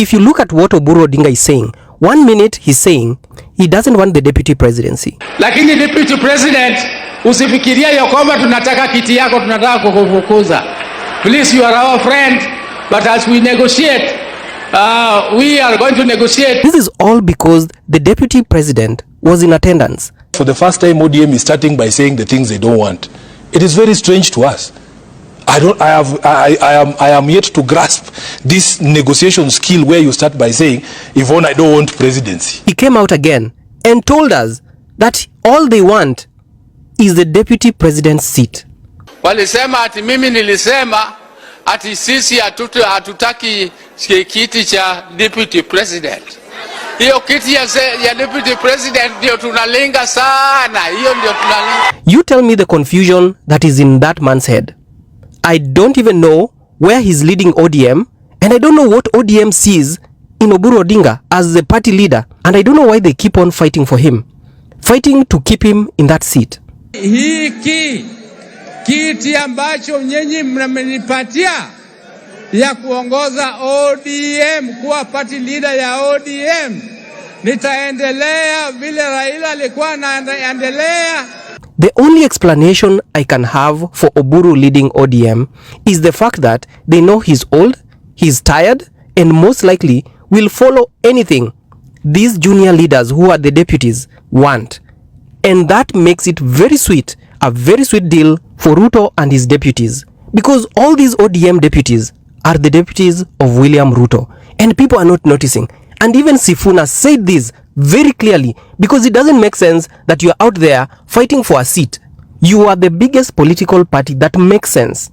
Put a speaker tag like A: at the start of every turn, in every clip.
A: If you look at what Oburu Odinga is saying, 1 minute he's saying he doesn't want the deputy presidency.
B: Lakini deputy president, usifikiria ya kwamba tunataka kiti yako, tunataka kukufukuza. Please, you are our friend, but as we negotiate, we are going to negotiate.
A: This is all because the deputy president was in attendance.
C: For the first time, ODM is starting by saying the things they don't want. It is very strange to us. I am yet to grasp this negotiation skill where you start by saying, Yvonne, I don't want presidency.
A: He came out again and told us that all they want is the deputy president's seat.
B: Walisema ati mimi nilisema ati sisi hatutaki kiti cha deputy president. Hiyo kiti ya deputy president ndio tunalenga sana. Hiyo ndio tunalenga.
A: You tell me the confusion that is in that man's head. I don't even know where he's leading ODM, and I don't know what ODM sees in Oburu Odinga as the party leader, and I don't know why they keep on fighting for him, fighting to keep him in that seat.
B: Hiki kiti ambacho nyinyi mnamenipatia ya kuongoza ODM, kuwa party leader ya ODM, nitaendelea vile Raila alikuwa anaendelea.
A: The only explanation I can have for Oburu leading ODM is the fact that they know he's old, he's tired, and most likely will follow anything these junior leaders who are the deputies want. And that makes it very sweet, a very sweet deal for Ruto and his deputies. Because all these ODM deputies are the deputies of William Ruto. And people are not noticing. And even Sifuna said this very clearly, because it doesn't make sense that you're out there fighting for a seat. You are the biggest political party that makes sense.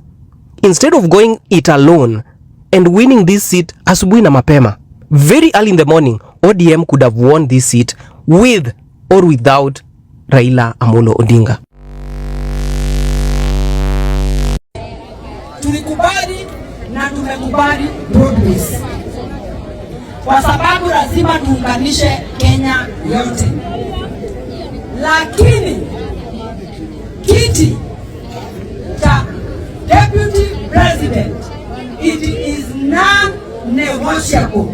A: Instead of going it alone and winning this seat asubuhi na mapema, very early in the morning, ODM could have won this seat with or without Raila Amolo Odinga.
D: Tulikubali na tumekubali progress, kwa sababu lazima tuunganishe Kenya yote. Lakini kiti cha deputy president, it is non-negotiable.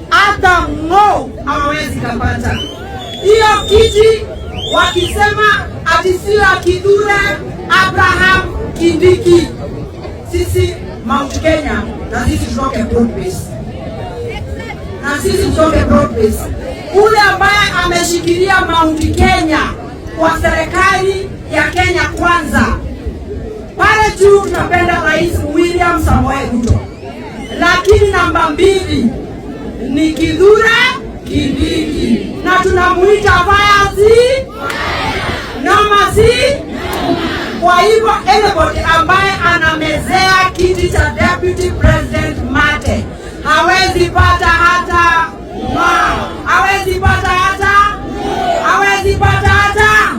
D: Hata Ngo hawezi kapata hiyo kiti. Wakisema ati sio Kidure, Abraham, Kindiki, sisi Mount Kenya na sisi tutoke progress. Na sisi tutoke progress. Ule ambaye ameshikilia Mount Kenya kwa serikali ya Kenya kwanza, pale juu tunapenda Rais William Samoei Ruto. Lakini namba 2 ni Kidure Kindiki, na tunamuita Vayazi Namasi. Kwa hivyo anybody ambaye anamezea kiti cha deputy president mate hawezi pata hata hawezi pata hata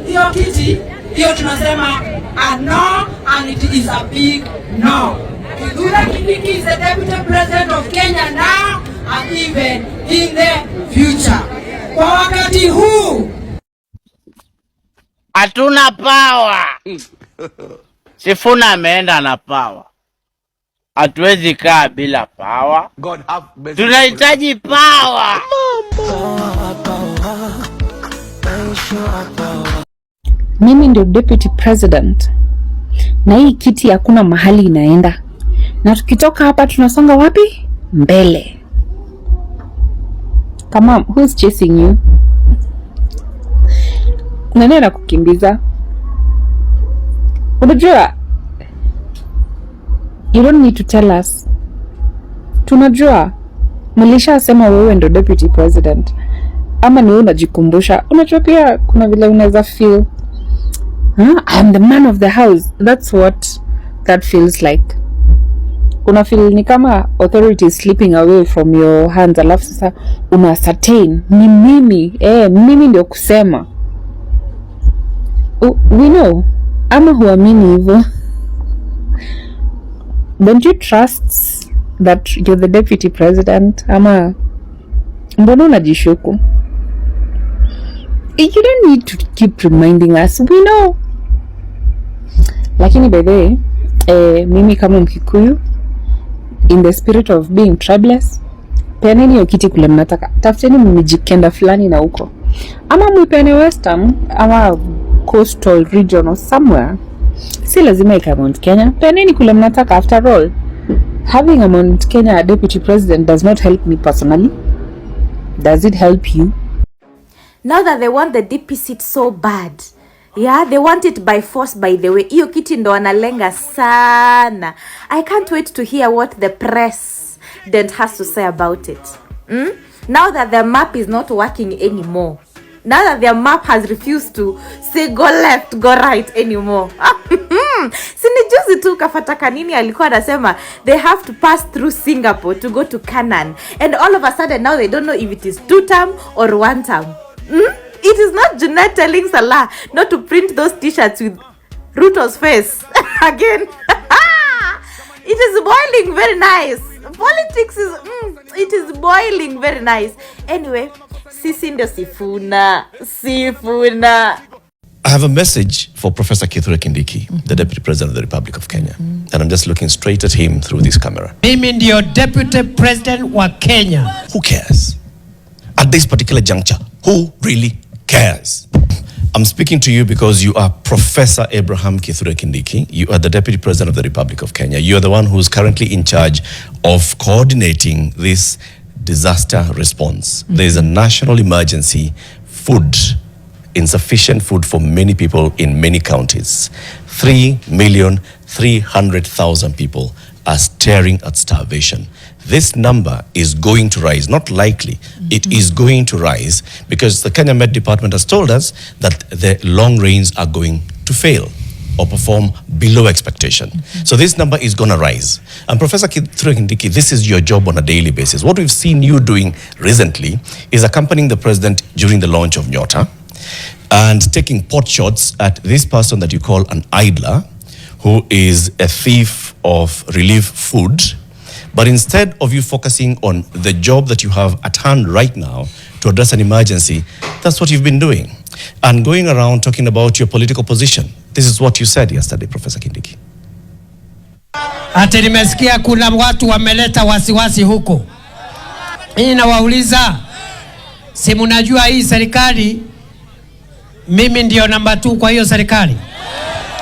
D: hiyo kiti. Hiyo tunasema a no, and it is a big no. Kidure Kindiki is the deputy president of Kenya now and even in the future. Kwa wakati huu
E: hatuna power. Sifuna ameenda na power. Hatuwezi kaa bila power. Tunahitaji power.
F: Mimi ndio deputy president, na hii kiti hakuna mahali inaenda, na tukitoka hapa tunasonga wapi? Mbele. Come on, who's chasing you? Nani anakukimbiza? Unajua, you don't need to tell us. Tunajua, mlisha sema wewe ndo deputy president. Ama ni wewe unajikumbusha. Unajua pia kuna vile unaweza feel, I am the man of the house. That's what that feels like. Una feel ni kama authority is slipping away from your hands. Alafu sasa una certain ni mimi, mimi ndio kusema. We know. Ama huamini hivyo? Don't you trust that you're the deputy president? Ama mbona unajishuku? You don't need to keep reminding us. We know. Lakini by the way, mimi kama Mkikuyu, in the spirit of being tribeless, peaneni hiyo kiti kule mnataka. Tafuteni mjikenda fulani na huko, ama mwipeane Western ama coastal region or somewhere. Si lazima ikae Mount Kenya. Peaneni kule mnataka. After all, having a Mount Kenya deputy president does not help me personally. Does it help you?
G: Now that they want the DP seat so bad, yeah, they want it by force, by the way. Iyo kiti ndo analenga sana. I can't wait to hear what the president has to say about it. Now that their map is not working anymore. Now that their map has refused to say go left, go right anymore. Sini juzi tu Kafata Kanini alikuwa anasema they have to pass through Singapore to go to Canaan. And all of a sudden now they don't know if it is 2 term or 1 term. It is not Junet telling Salah not to print those t-shirts with Ruto's face again. It is boiling very nice. Politics is it is boiling very nice. Anyway, sisi ndio Sifuna.
H: I have a message for Professor Kindiki, the Deputy President of the Republic of Kenya. And I'm just looking straight at him through this camera.
I: Mimi ndio Deputy President wa Kenya.
H: Who cares? At this particular juncture, who really cares? I'm speaking to you because you are Professor Abraham Kindiki. You are the Deputy President of the Republic of Kenya. You are the one who's currently in charge of coordinating this disaster response. There is a national emergency, insufficient food for many people in many counties. 3,300,000 people are staring at starvation. This number is going to rise, not likely, it is going to rise because the Kenya Met Department has told us that the long rains are going to fail or perform below expectation. So this number is going to rise. And Professor Kindiki, this is your job on a daily basis. What we've seen you doing recently is accompanying the president during the launch of Nyota and taking pot shots at this person that you call an idler, who is a thief of relief food. But instead of you focusing on the job that you have at hand right now to address an emergency, that's what you've been doing. And going around talking about your political position. This is what you said yesterday, Professor Kindiki.
I: Ati nimesikia kuna watu wameleta wasiwasi huko. Mimi nawauliza, si mnajua hii serikali mimi ndio namba 2 kwa hiyo serikali?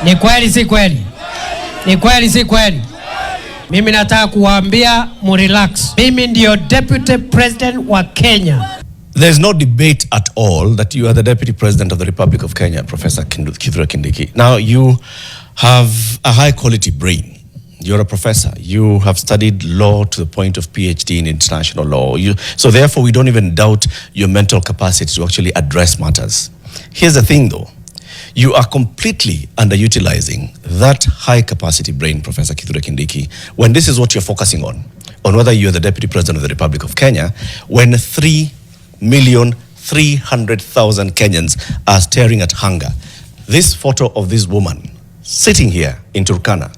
I: Ni kweli si kweli? Ni kweli si kweli? Mimi nataka kuwaambia relax. Mimi ndio Deputy President wa Kenya.
H: There's no debate at all that you are the Deputy President of the Republic of Kenya, Professor Kindiki. Now, you have a high quality brain. You're a professor. You have studied law to the point of PhD in international law. So therefore, we don't even doubt your mental capacity to actually address matters. Here's the thing though. You are completely underutilizing that high capacity brain, Professor Kindiki, when this is what you're focusing on whether you're the Deputy President of the Republic of Kenya, when 3,300,000 Kenyans are staring at hunger. This photo of this woman sitting here in Turkana.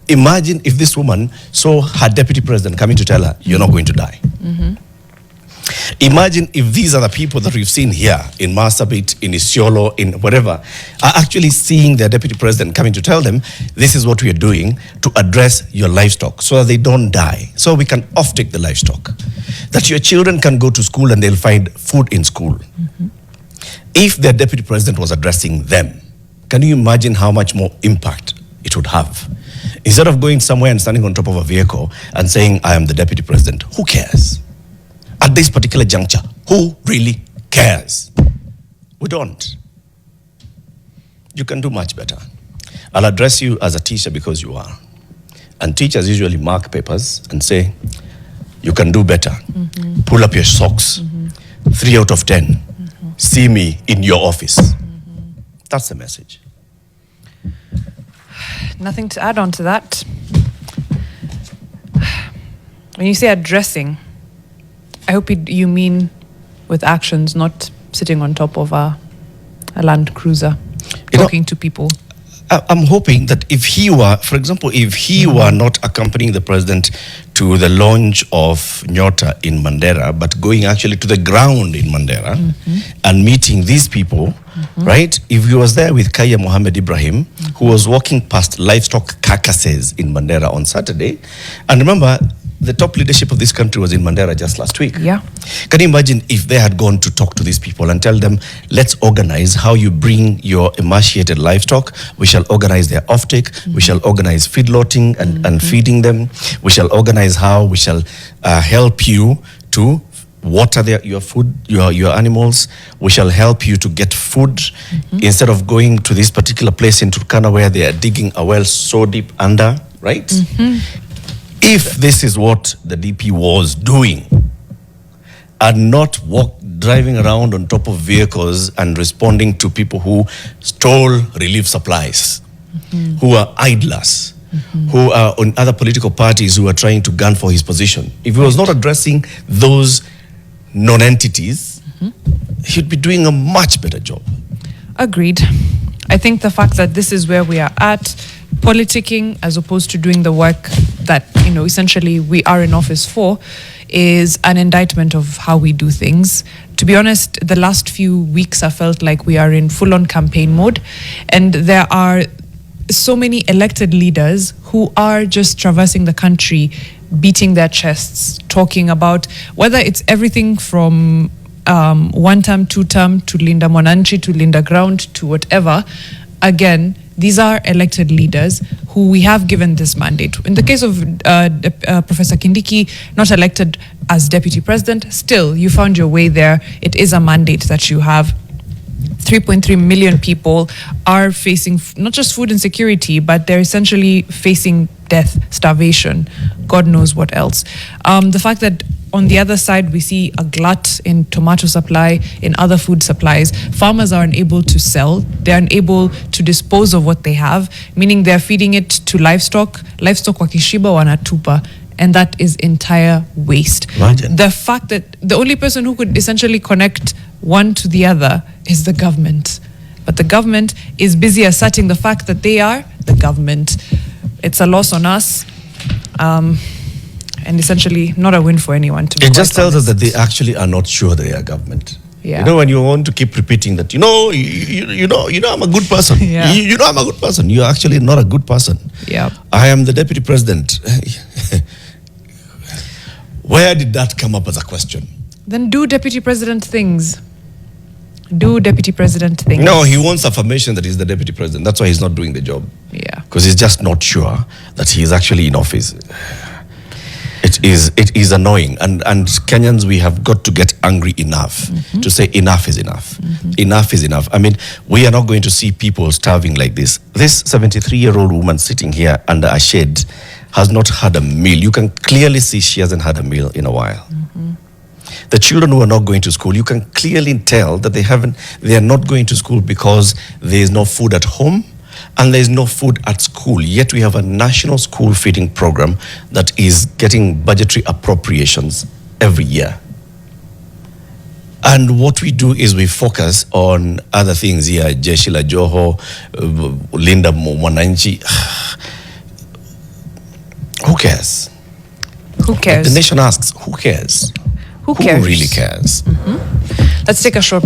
H: Imagine if this woman saw her Deputy President coming to tell her, you're not going to die. Imagine if these are the people that we've seen here in Marsabit, in Isiolo, in whatever, are actually seeing their Deputy President coming to tell them, this is what we are doing to address your livestock so that they don't die. So we can off-take the livestock. That your children can go to school and they'll find food in school. If their Deputy President was addressing them, can you imagine how much more impact it would have? Instead of going somewhere and standing on top of a vehicle and saying, I am the Deputy President, who cares? At this particular juncture, who really cares? We don't. You can do much better. I'll address you as a teacher because you are. And teachers usually mark papers and say, you can do better. Pull up your socks. 3 out of 10. See me in your office. That's the message.
J: Nothing to add on to that. When you say addressing, I hope you mean with actions, not sitting on top of a Land Cruiser, talking to people.
H: I'm hoping that if he were, for example, if he were not accompanying the president to the launch of Nyota in Mandera, but going actually to the ground in Mandera and meeting these people, right? If he was there with Kaya Mohammed Ibrahim, who was walking past livestock carcasses in Mandera on Saturday, and remember, the top leadership of this country was in Mandera just last week.
J: Yeah.
H: Can you imagine if they had gone to talk to these people and tell them, let's organize how you bring your emaciated livestock. We shall organize their offtake. We shall organize feedlotting and feeding them. We shall organize how we shall help you to water your food, your animals. We shall help you to get food instead of going to this particular place in Turkana where they are digging a well so deep under, right? If this is what the DP was doing, and not driving around on top of vehicles and responding to people who stole relief supplies, who are idlers, who are on other political parties who are trying to gun for his position. If he was not addressing those non-entities, he'd be doing a much better job.
J: Agreed. I think the fact that this is where we are at, politicking as opposed to doing the work that, you know, essentially we are in office for, is an indictment of how we do things. To be honest, the last few weeks I felt like we are in full-on campaign mode, and there are so many elected leaders who are just traversing the country, beating their chests, talking about whether it's everything from one term, two term, to Linda Mwananchi, to Linda Ground, to whatever. Again, these are elected leaders who we have given this mandate. In the case of Professor Kindiki, not elected as deputy president, still you found your way there. It is a mandate that you have. 3.3 million people are facing not just food insecurity, but they're essentially facing death, starvation, God knows what else. The fact that on the other side, we see a glut in tomato supply, in other food supplies. Farmers are unable to sell. They're unable to dispose of what they have, meaning they're feeding it to livestock. Livestock wakishiba wanatupa. And that is entire waste.
H: Imagine.
J: The fact that the only person who could essentially connect one to the other is the government. But the government is busy asserting the fact that they are the government. It's a loss on us. And essentially not a win for anyone. To be
H: it just tells
J: honest.
H: us that they actually are not sure they are government.
J: Yeah.
H: You know, when you want to keep repeating that, you know, I'm a good person.
J: Yeah.
H: You know, I'm a good person. You're actually not a good person.
J: Yeah.
H: I am the deputy president. Where did that come up as a question?
J: Then do deputy president things. Do deputy president things.
H: No, he wants affirmation that he's the deputy president. That's why he's not doing the job.
J: Yeah.
H: Because he's just not sure that he is actually in office. It is annoying, and Kenyans, we have got to get angry enough to say enough is enough. Enough is enough. I mean, we are not going to see people starving like this. This 73-year-old woman sitting here under a shade has not had a meal. You can clearly see she hasn't had a meal in a while. The children who are not going to school, you can clearly tell that they are not going to school because there is no food at home and there is no food at school. Yet we have a national school feeding program that is getting budgetary appropriations every year. And what we do is we focus on other things here, Jeshila Joho, Linda Mwananchi. Who cares?
J: Who cares?
H: The nation asks, who cares?
J: Who cares?
H: Who really cares?
J: Let's take a short